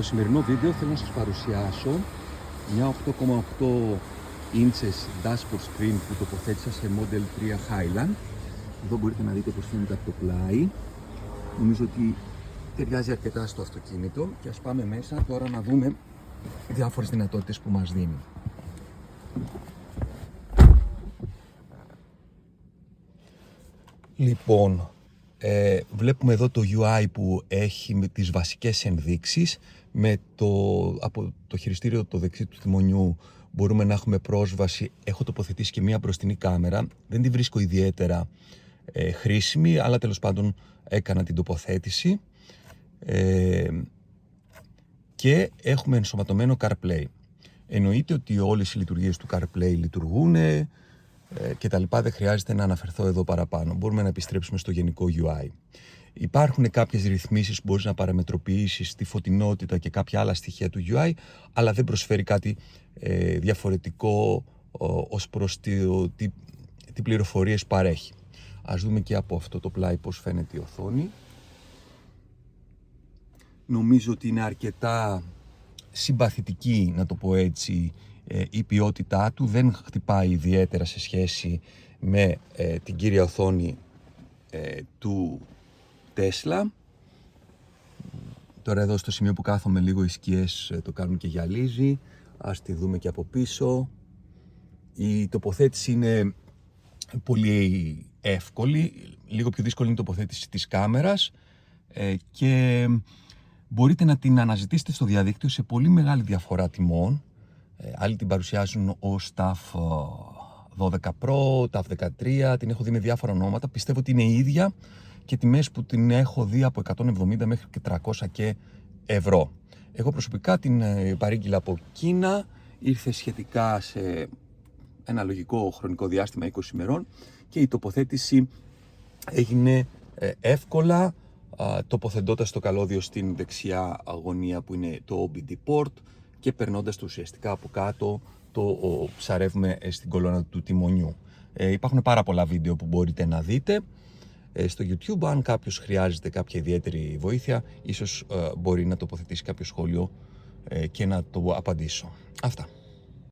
Στο σημερινό βίντεο θέλω να σας παρουσιάσω μια 8,8 inches dashboard screen που τοποθέτησα σε Model 3 Highland. Εδώ μπορείτε να δείτε πως φαίνεται από το πλάι. Νομίζω ότι ταιριάζει αρκετά στο αυτοκίνητο και ας πάμε μέσα τώρα να δούμε διάφορες δυνατότητες που μας δίνει. Λοιπόν, βλέπουμε εδώ το UI που έχει με τις βασικές ενδείξεις. Από το χειριστήριο το δεξί του τιμονιού μπορούμε να έχουμε πρόσβαση. Έχω τοποθετήσει και μία μπροστινή κάμερα. Δεν τη βρίσκω ιδιαίτερα χρήσιμη, αλλά τέλος πάντων έκανα την τοποθέτηση. Και έχουμε ενσωματωμένο CarPlay. Εννοείται ότι όλες οι λειτουργίες του CarPlay λειτουργούν και τα λοιπά, δεν χρειάζεται να αναφερθώ εδώ παραπάνω. Μπορούμε να επιστρέψουμε στο γενικό UI. Υπάρχουν κάποιες ρυθμίσεις που μπορείς να παραμετροποιήσεις τη φωτεινότητα και κάποια άλλα στοιχεία του UI, αλλά δεν προσφέρει κάτι διαφορετικό ως προς τι πληροφορίες παρέχει. Ας δούμε και από αυτό το πλάι πώς φαίνεται η οθόνη. Νομίζω ότι είναι αρκετά συμπαθητική, να το πω έτσι, η ποιότητά του. Δεν χτυπάει ιδιαίτερα σε σχέση με την κύρια οθόνη του Tesla. Τώρα εδώ στο σημείο που κάθομαι λίγο οι σκιές το κάνουν και γυαλίζει. Ας τη δούμε και από πίσω. Η τοποθέτηση είναι πολύ εύκολη. Λίγο πιο δύσκολη είναι η τοποθέτηση της κάμερας και μπορείτε να την αναζητήσετε στο διαδίκτυο σε πολύ μεγάλη διαφορά τιμών. Άλλοι την παρουσιάζουν ως TAF 12 Pro, TAF 13, την έχω δει με διάφορα ονόματα. Πιστεύω ότι είναι η ίδια και τιμές που την έχω δει από 170 μέχρι και 300 και ευρώ. Εγώ προσωπικά την παρήγγειλα από Κίνα, ήρθε σχετικά σε ένα λογικό χρονικό διάστημα 20 ημερών και η τοποθέτηση έγινε εύκολα, τοποθετώντας το καλώδιο στην δεξιά γωνία που είναι το OBD port και περνώντας το ουσιαστικά από κάτω το ψαρεύουμε στην κολόνα του τιμονιού. Υπάρχουν πάρα πολλά βίντεο που μπορείτε να δείτε στο YouTube. Αν κάποιος χρειάζεται κάποια ιδιαίτερη βοήθεια, ίσως μπορεί να τοποθετήσει κάποιο σχόλιο και να το απαντήσω. Αυτά.